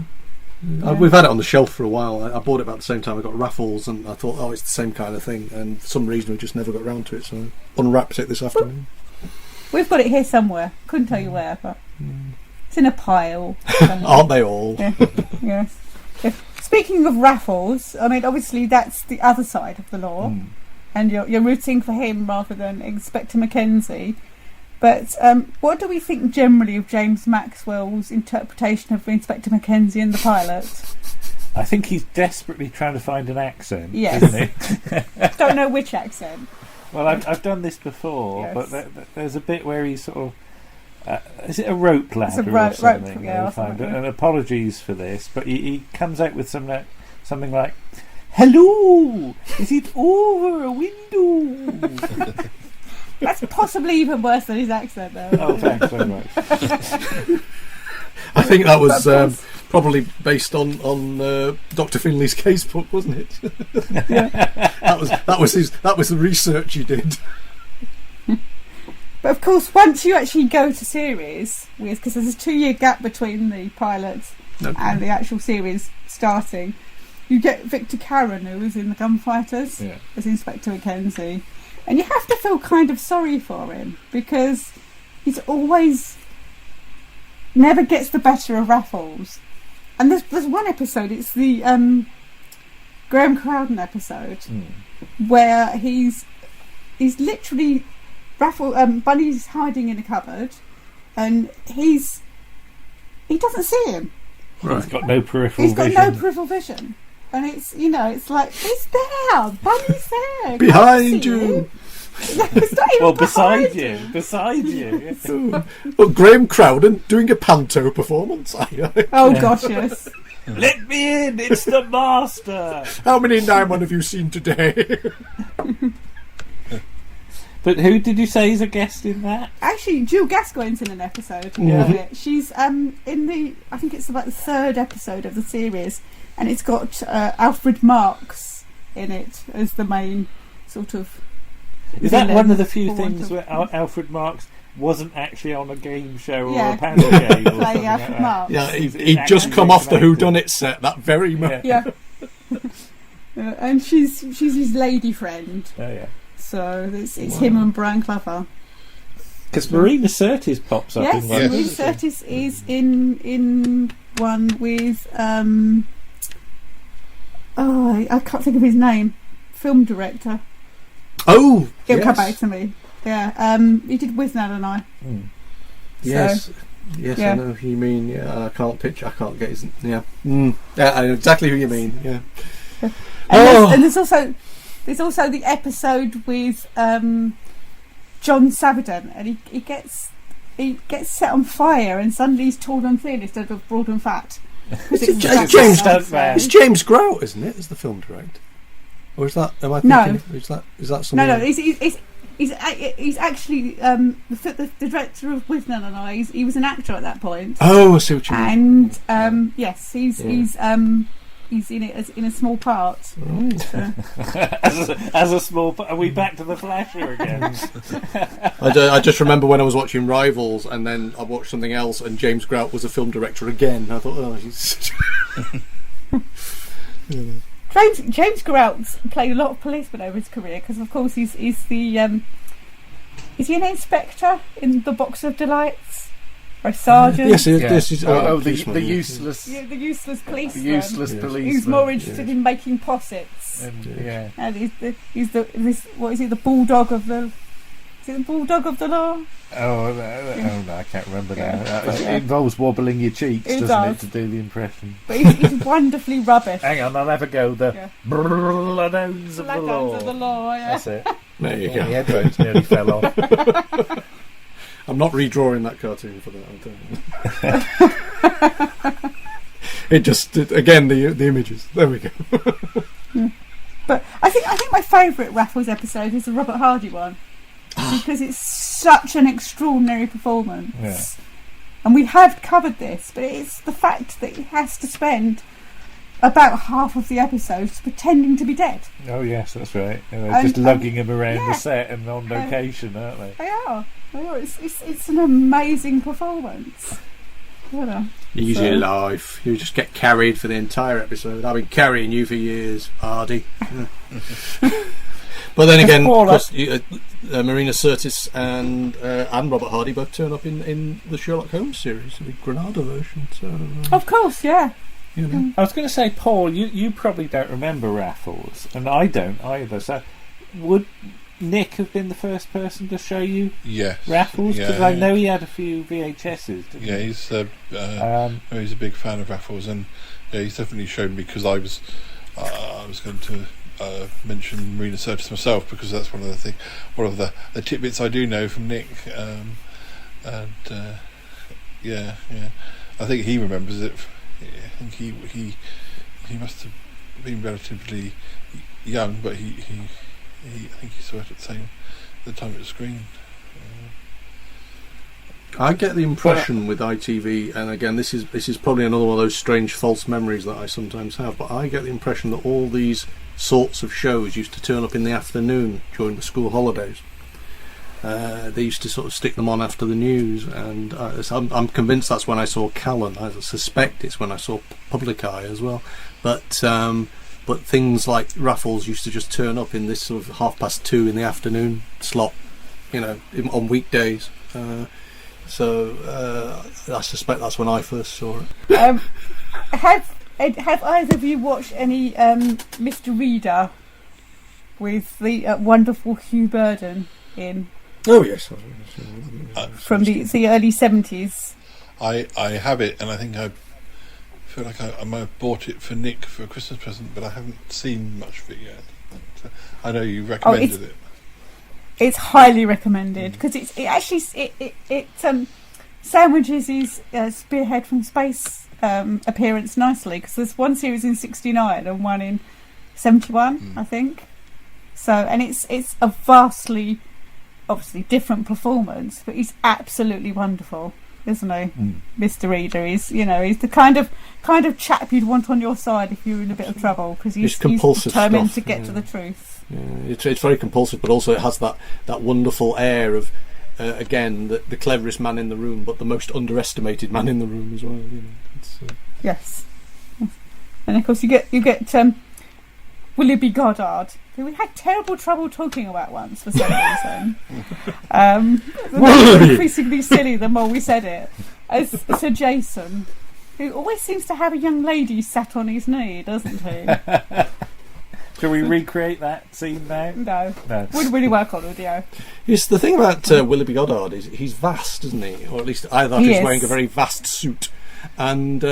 We've had it on the shelf for a while. I bought it about the same time I got Raffles, and I thought, it's the same kind of thing. And for some reason we just never got round to it, so I unwrapped it this afternoon. We've got it here somewhere. Couldn't tell you where, but it's in a pile. Aren't they all? Yeah. Yes. Yeah. Speaking of Raffles, I mean, obviously that's the other side of the law, and you're rooting for him rather than Inspector Mackenzie. But what do we think generally of James Maxwell's interpretation of Inspector Mackenzie in the pilot? I think he's desperately trying to find an accent, yes. isn't he? Don't know which accent. Well, I've done this before, yes. but there's a bit where he's sort of... is it a rope ladder it's a or something? Rope, yeah, and apologies for this, but he comes out with something like, "Hello, is it over a window?" That's possibly even worse than his accent, though. Oh, thanks very much. I think that was probably based on Dr. Finley's casebook, wasn't it? Yeah. that was the research you did. But of course, once you actually go to series, because there's a 2-year gap between the pilot and the actual series starting, you get Victor Karen, who was in the Gunfighters, as Inspector Mackenzie. And you have to feel kind of sorry for him, because he's always never gets the better of Raffles. And there's one episode, it's the Graham Crowden episode, where he's literally Bunny's hiding in a cupboard, and he doesn't see him. Right. He's got no peripheral vision. He's got no peripheral vision. And it's like, he's there, Bunny's there. Behind you. It's not even beside you. Well, Graham Crowden doing a panto performance. Oh gosh, yes. Let me in, it's the master. How many 9-1 have you seen today? But who did you say is a guest in that? Actually, Jill Gascoigne's in an episode. Yeah. She's in I think it's about the 3rd episode of the series, and it's got Alfred Marks in it as the main sort of... Is that one of the few things where Alfred Marks wasn't actually on a game show or a panel game? Or play Alfred Marks. Yeah, he'd just come off the Whodunnit set that very moment. Yeah. And she's his lady friend. Oh, yeah. So it's him and Brian Clough. Because Marina Sirtis pops up in one. Yes, Marina Sirtis is in one with... I can't think of his name. Film director. Oh, It'll come back to me. Yeah, he did Whodunnit and I. Yes, yeah. I know who you mean. Yeah, I can't get his. Yeah, yeah, I know exactly who you mean. Yeah. And there's also the episode with John Savedon, and he gets set on fire, and suddenly he's tall and thin instead of broad and fat. It's James Grout, isn't it? As the film director, or is that? Am I thinking? No. Is that something? No. He's actually the director of Whodunnit and I. He was an actor at that point. Oh, I see what you mean. And yes, he's in it in a small part. Right. So. as a small part. Are we back to the Flasher again? I just remember when I was watching Rivals, and then I watched something else, and James Grout was a film director again. I thought, he's... James Grout played a lot of policemen over his career, because of course he's the is he an inspector in The Box of Delights, or a sergeant? Yes, this is the useless. Yeah, the useless policeman. The useless policeman. He's more interested in making possets. And he's the bulldog of the. Is it the bulldog of the law? Oh no, I can't remember now. It involves wobbling your cheeks, doesn't it, to do the impression? But he's wonderfully rubbish. Hang on, I'll have a go. The Bloodhounds of the Law. Of the law, yeah. That's it. There you go. The headphones nearly fell off. I'm not redrawing that cartoon for that. Again, the images. There we go. But I think my favourite Raffles episode is the Robert Hardy one, because it's such an extraordinary performance. Yeah. And we have covered this, but it's the fact that he has to spend about half of the episodes pretending to be dead. Oh yes, that's right. Just lugging him around the set and on location, aren't they? They are. It's an amazing performance. Easy life. You just get carried for the entire episode. I've been carrying you for years, Hardy. But then again, Marina Sirtis and Robert Hardy both turn up in the Sherlock Holmes series, the Granada version. So, of course, yeah. You know. I was going to say, Paul, you probably don't remember Raffles, and I don't either. So, would Nick have been the first person to show you Raffles? Because I know he had a few VHSs. Didn't he? He's a big fan of Raffles, and he's definitely shown me, because I was going to mention Marina Sirtis myself, because that's one of the tidbits I do know from Nick, I think he remembers it. I think he must have been relatively young, but I think he saw it at the time it was screened. I get the impression with ITV, and again, this is probably another one of those strange false memories that I sometimes have, but I get the impression that all these sorts of shows used to turn up in the afternoon during the school holidays. They used to sort of stick them on after the news, and I'm convinced that's when I saw Callan. I suspect it's when I saw Public Eye as well. But things like Raffles used to just turn up in this sort of 2:30 in the afternoon slot, on weekdays. So I suspect that's when I first saw it. Have either of you watched any Mr. Reader with the wonderful Hugh Burden in? Oh yes, from the early 70s. I have it, and I think I feel like I might have bought it for Nick for a Christmas present, but I haven't seen much of it yet. But, I know you recommended it. It's highly recommended, because it sandwiches his Spearhead from Space appearance nicely, because there's one series in 69 and one in 71, I think. So, and it's a vastly, obviously different performance, but he's absolutely wonderful, isn't he? Mr. Reader is, he's the kind of chap you'd want on your side if you're in a bit of trouble, because he's determined to get to the truth. Yeah, it's very compulsive, but also it has that wonderful air of again the cleverest man in the room, but the most underestimated man in the room as well. Yes, and of course you get Willoughby Goddard, who we had terrible trouble talking about once for some reason. Increasingly silly the more we said it. As Sir Jason, who always seems to have a young lady sat on his knee, doesn't he? Shall we recreate that scene now? No. Wouldn't really work on audio. Yes, the thing about Willoughby Goddard is he's vast, isn't he? Or at least I thought he's wearing a very vast suit, and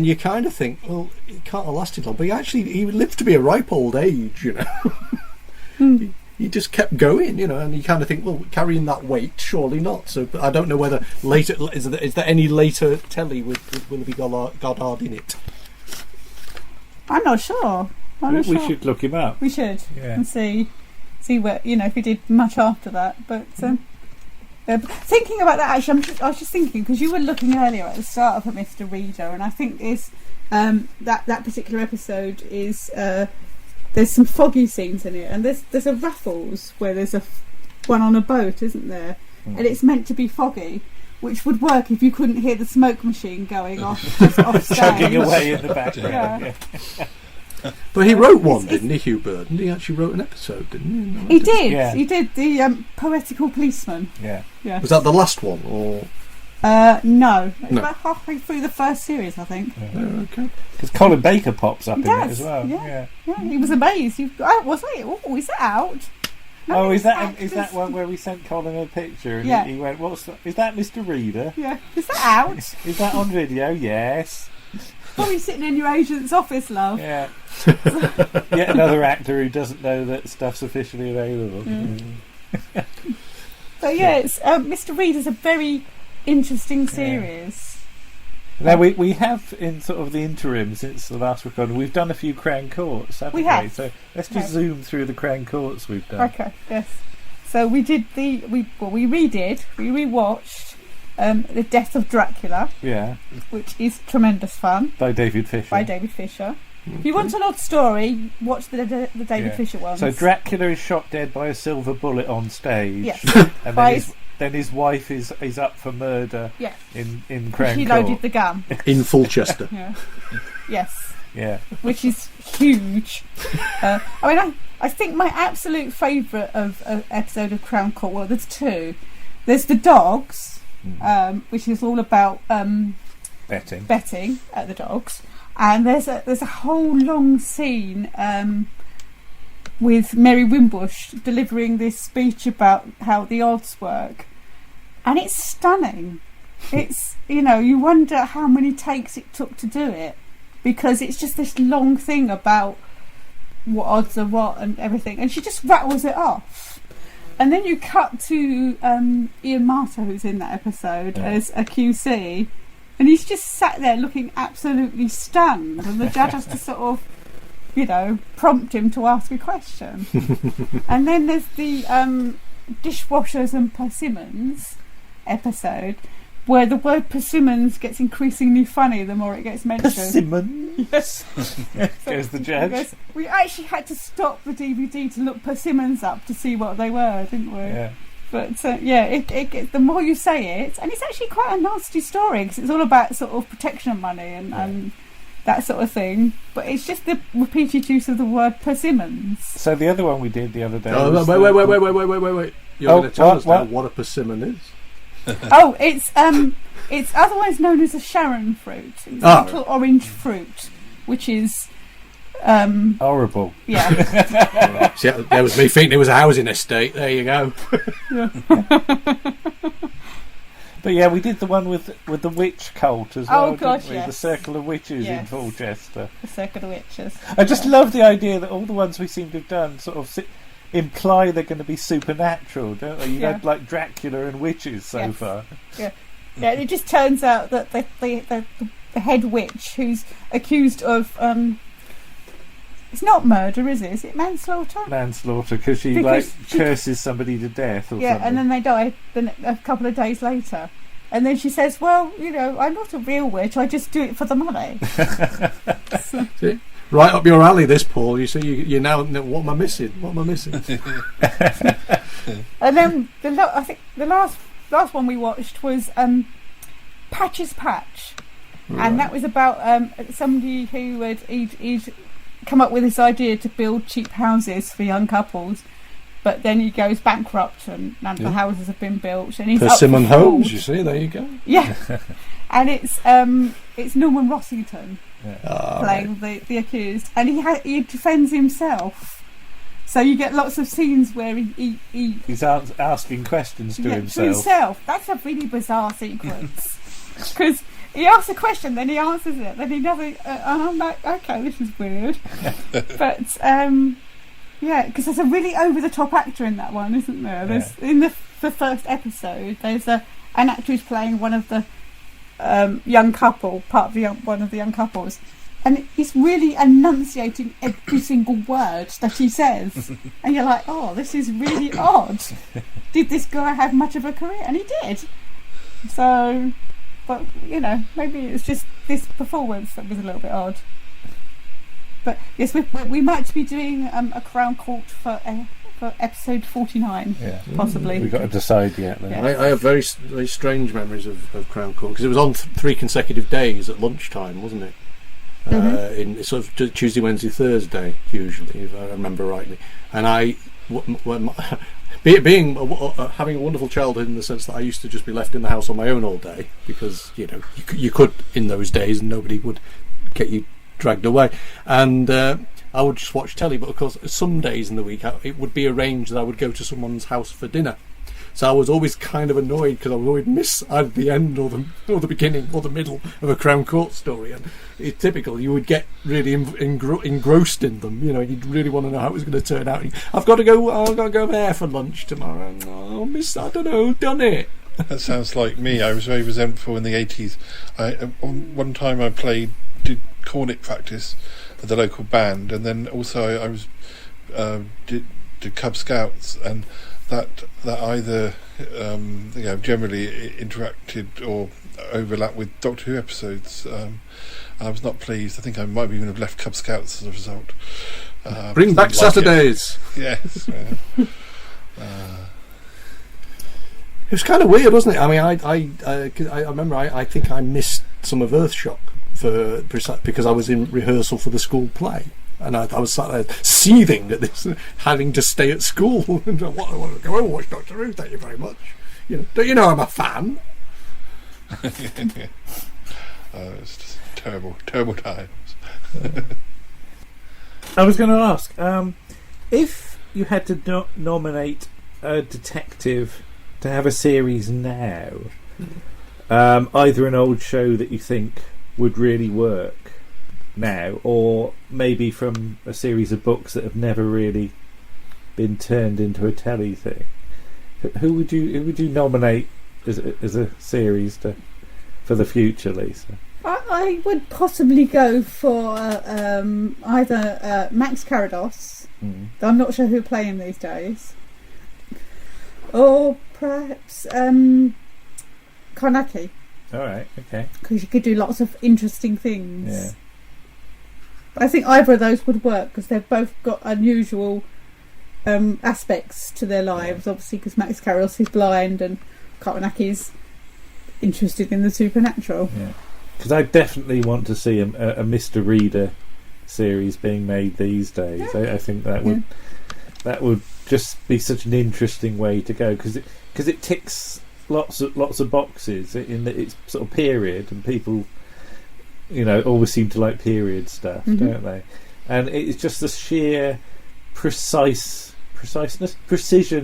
you kind of think, well, he can't have lasted long, but he lived to be a ripe old age, He just kept going, and you kind of think, well, carrying that weight, surely not. So, but I don't know whether later is there any later telly with Willoughby Goddard in it. I'm not sure. We should look him up. We should, and see where if he did much after that. But thinking about that, actually, I was just thinking, because you were looking earlier at the start of a Mr. Reader, and I think is that particular episode is there's some foggy scenes in it, and there's a Raffles where there's one on a boat, isn't there? And it's meant to be foggy, which would work if you couldn't hear the smoke machine going off stage. Chugging away in the background. But he wrote one, didn't he, Hugh Burden? He actually wrote an episode, didn't he? He did. Yeah. He did the Poetical Policeman. Yeah. Was that the last one, or? No. It was about halfway through the first series, I think. Okay. Because Colin Baker pops up in it as well. Yeah. He was amazed. Was it? Oh, is that out? No, is that one where we sent Colin a picture and he went, is that Mr. Reader? Yeah. Is that out? Is that on video? Yes. Probably sitting in your agent's office, love. Yeah. Yet another actor who doesn't know that stuff's officially available. But it's Mr. Reader's a very interesting series. Now we have in sort of the interim since the last recording, we've done a few Crown Courts, haven't we? We have. So let's just zoom through the Crown Courts we've done. Okay, yes. So we rewatched The Death of Dracula. Yeah. Which is tremendous fun. By David Fisher. Okay. If you want an odd story, watch the David Fisher ones. So Dracula is shot dead by a silver bullet on stage. Yes. And then his wife is up for murder. Yeah. In Crown She Court. loaded the gun. In Fulchester. Yeah. Yes. Yeah. Which is huge. I think my absolute favourite of episode of Crown Court, well, there's two. There's the dogs, which is all about betting at the dogs, and there's a whole long scene with Mary Wimbush delivering this speech about how the odds work, and it's stunning. It's you wonder how many takes it took to do it, because it's just this long thing about what odds are what and everything, and she just rattles it off. And then you cut to Ian Marter, who's in that episode, as a QC, and he's just sat there looking absolutely stunned, and the judge has to sort of prompt him to ask a question. And then there's the dishwashers and persimmons episode, where the word persimmons gets increasingly funny the more it gets mentioned. Persimmons? Yes. Goes the judge. We actually had to stop the DVD to look persimmons up to see what they were, didn't we? Yeah. But it the more you say it, and it's actually quite a nasty story, because it's all about sort of protection money and that sort of thing. But it's just the repeated use of the word persimmons. So the other one we did the other day. Wait. You're going to tell us now what a persimmon is? Oh, it's otherwise known as a Sharon fruit. It's a little orange fruit, which is horrible. Yeah. See, that was me thinking it was a housing estate. There you go. But yeah, we did the one with the witch cult as well. Oh gosh, didn't we? yes. The Circle of Witches in Yes. Fulchester. The Circle of Witches. I just love the idea that all the ones we seem to have done sort of imply they're going to be supernatural, don't they? You've had like Dracula and witches so far. Yeah. Yeah, it just turns out that the head witch, who's accused of it's not murder, is it? Is it manslaughter? Manslaughter, because she curses somebody to death or something. Yeah, and then they die a couple of days later. And then she says, well, I'm not a real witch, I just do it for the money. See? Right up your alley, this, Paul. You see, you now. What am I missing? And then I think the last one we watched was Patch's Patch, and that was about somebody who he'd come up with this idea to build cheap houses for young couples, but then he goes bankrupt and none of the houses have been built. And he's Persimmon Homes. You see, there you go. Yeah, and it's Norman Rossington. Playing the accused, and he defends himself. So you get lots of scenes where he's asking questions to himself. That's a really bizarre sequence, because he asks a question, then he answers it, then he never. And I'm like, okay, this is weird. But because there's a really over the top actor in that one, isn't there? There's in the first episode. There's an actor who's playing one of the young couple, one of the young couples, and he's really enunciating every single word that he says, and you're like, oh, this is really odd. Did this guy have much of a career? And he did. So, but maybe it's just this performance that was a little bit odd. But yes, we might be doing a Crown Court for episode 49, possibly. We've got to decide yet. Then. Yes. I have very, very strange memories of Crown Court, because it was on 3 consecutive days at lunchtime, wasn't it? In sort of Tuesday, Wednesday, Thursday, usually, if I remember rightly. And having a wonderful childhood in the sense that I used to just be left in the house on my own all day, because you could in those days, and nobody would get you dragged away, and I would just watch telly. But of course, some days in the week it would be arranged that I would go to someone's house for dinner. So I was always kind of annoyed, because I would always miss either the end or the beginning or the middle of a Crown Court story. And it's typical. You would get really engrossed in them. You'd really want to know how it was going to turn out. I've got to go there for lunch tomorrow. And I'll miss. I don't know. Done it. That sounds like me. I was very resentful in the 80s. One time I did cornet practice at the local band, and then also I was did Cub Scouts, and that either generally interacted or overlapped with Doctor Who episodes. I was not pleased. I think I might even have left Cub Scouts as a result. Bring back Saturdays. Yes. It was kind of weird, wasn't it? I mean, I remember. I think I missed some of Earthshock because I was in rehearsal for the school play, and I was sat there seething at this, having to stay at school. And I want to go and watch Doctor Who. Thank you very much. Don't you know I'm a fan? It's just terrible times. I was going to ask, if you had to nominate a detective to have a series now, either an old show that you think would really work now, or maybe from a series of books that have never really been turned into a telly thing, who would you nominate as a series for the future, Lisa? I would possibly go for either Max Carados. I'm not sure who play him these days, or perhaps Karnacki. All right, okay. Because you could do lots of interesting things. Yeah. But I think either of those would work because they've both got unusual aspects to their lives. Yeah. Obviously, because Max Carados is blind and Karnacki's interested in the supernatural. Yeah. Because I definitely want to see a Mr. Reader series being made these days. Yeah. I think that would just be such an interesting way to go, because it ticks lots of boxes in that it's sort of period, and people always seem to like period stuff, don't they? And it's just the sheer precision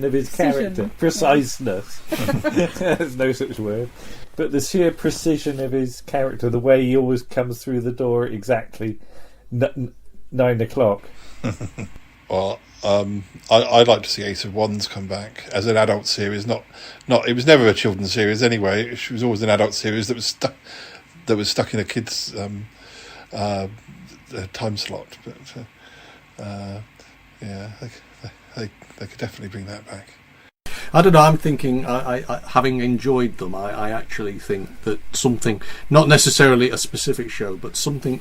of his character. Preciseness. There's no such word. But the sheer precision of his character, the way he always comes through the door at exactly 9 o'clock. Well, I'd like to see Ace of Wands come back as an adult series. Not it was never a children's series anyway. It was always an adult series that was stuck in a kid's time slot. But they could definitely bring that back. I don't know. I'm thinking, I having enjoyed them, I actually think that something, not necessarily a specific show, but something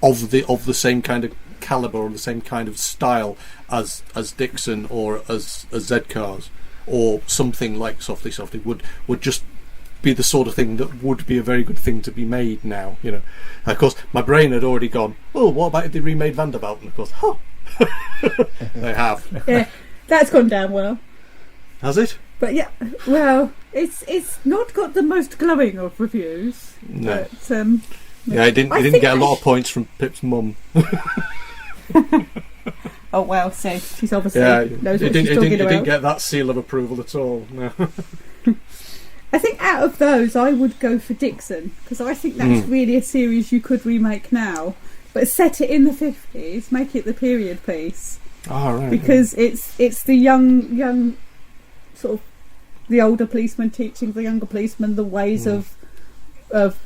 of the same kind of caliber or the same kind of style as Dixon or as Z-Cars, or something like Softly Softly would just be the sort of thing that would be a very good thing to be made now. Of course, my brain had already gone, oh, what about if they remade Vanderbilt? And of course, they have. Yeah, that's gone down well. Has it? But yeah, well, it's not got the most glowing of reviews. No. But, yeah, it didn't get a lot of points from Pip's mum. Oh well, so she's obviously knows what she's talking about. It didn't get that seal of approval at all. No. I think out of those, I would go for Dixon, because I think that's really a series you could remake now, but set it in the 50s, make it the period piece. Oh, right. Because it's the young sort of the older policeman teaching the younger policeman the ways of the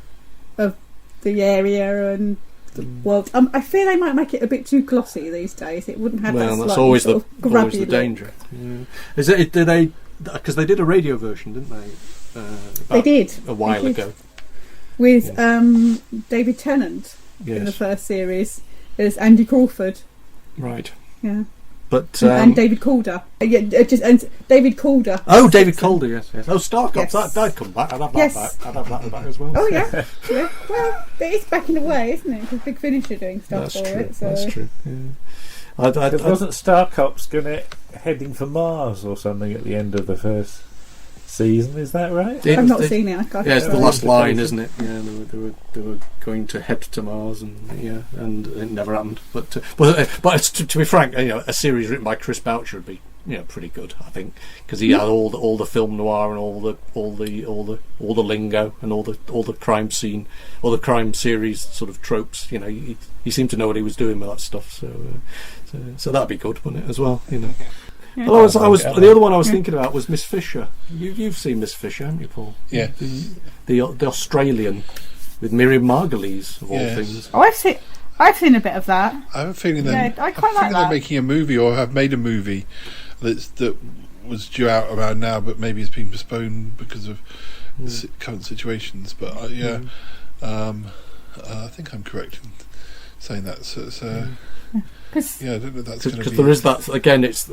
area and the world. I fear they might make it a bit too glossy these days. It wouldn't have that that's always sort of always the look. danger. Yeah. Is it? Did they? Because they did a radio version, didn't they? They did a while ago with David Tennant in the first series. There's Andy Crawford, right? Yeah. But and David Calder, and David Calder. Oh, David Calder, yes. Oh, Star Cops, yes. that'd come back. I'd have that back. I'd have that back as well. Oh yeah, yeah. Well, it's back in a way, isn't it? Because Big Finish are doing stuff for it. So. That's true. Yeah. Wasn't Star Cops heading for Mars or something at the end of the first season? Is that right? I've not seen it. Yeah, it's the last line, isn't it? Yeah, they were going to head to Mars, and it never happened. But to be frank, a series written by Chris Boucher would be pretty good, I think, because he had all the film noir and all the lingo and all the crime scene, all the crime series sort of tropes. He seemed to know what he was doing with that stuff. So that'd be good, wouldn't it, as well? Well, I was the other one I was thinking about was Miss Fisher. You've seen Miss Fisher, haven't you, Paul? Yeah. The Australian with Miriam Margolyes of all Yes. things. Oh, I've seen a bit of that. I have a feeling I quite like they're that. making a movie or have made a movie that was due out around now, but maybe it's been postponed because of current situations. But I think I'm correct in saying that. So it's, I don't know if that's going to be... Because there is that again. It's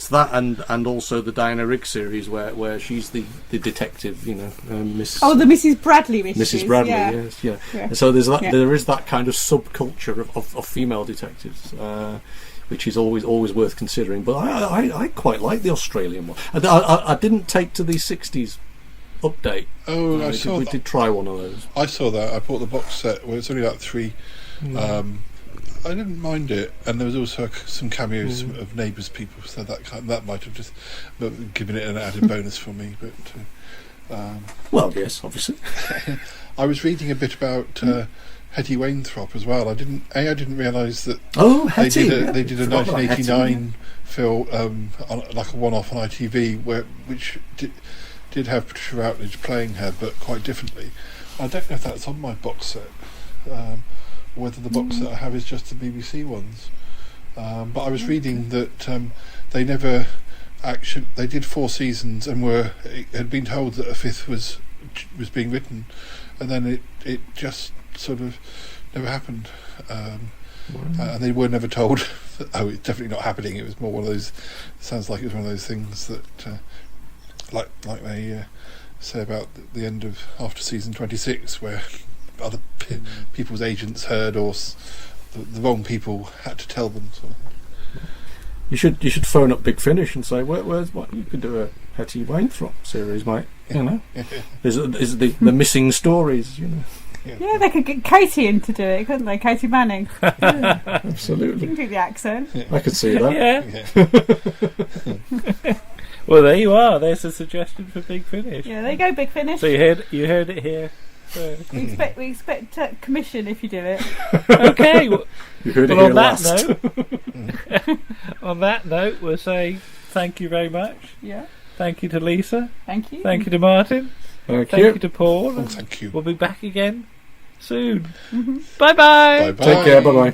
that and also the Diana Rigg series where she's the detective, Miss. Oh, the Mrs. Bradley Mrs. Bradley, yeah. yes, yeah. Yeah. So there's that. Yeah. There is that kind of subculture of female detectives, which is always worth considering. But I quite like the Australian one. I didn't take to the '60s update. Oh, We did try one of those. I saw that. I bought the box set where it's only like 3. I didn't mind it, and there was also some cameos of Neighbours people, so that might have just given it an added bonus for me. But Well, yes, obviously. I was reading a bit about Hetty Wainthropp as well. I didn't realise that they did a 1989 film, like a one-off on ITV, which did have Patricia Routledge playing her, but quite differently. I don't know if that's on my box set. Whether the box that I have is just the BBC ones, but I was reading that they never actually they did 4 seasons and had been told that a 5th was being written, and then it just sort of never happened, and they were never told that, it's definitely not happening. It was more one of those. It sounds like it was one of those things that like they say about the end of after season 26 where other people's agents heard, or the wrong people had to tell them. So. You should phone up Big Finish and say, where's what you could do a Hetty Wainthropp series, mate. Is the missing stories, Yeah, they could get Katie in to do it, couldn't they? Katie Manning. Yeah, She absolutely. can do the accent. I could see that. Yeah. Well, there you are. There's a suggestion for Big Finish. Yeah, there you go, Big Finish. So you heard it here. We expect commission if you do it. Okay. You heard it Well, here last. On that note, we'll say thank you very much. Yeah. Thank you to Lisa. Thank you. Thank you to Martin. Thank Thank you. you to Paul. Oh, thank you. We'll be back again soon. Mm-hmm. Bye bye. Bye-bye. Take care. Bye bye.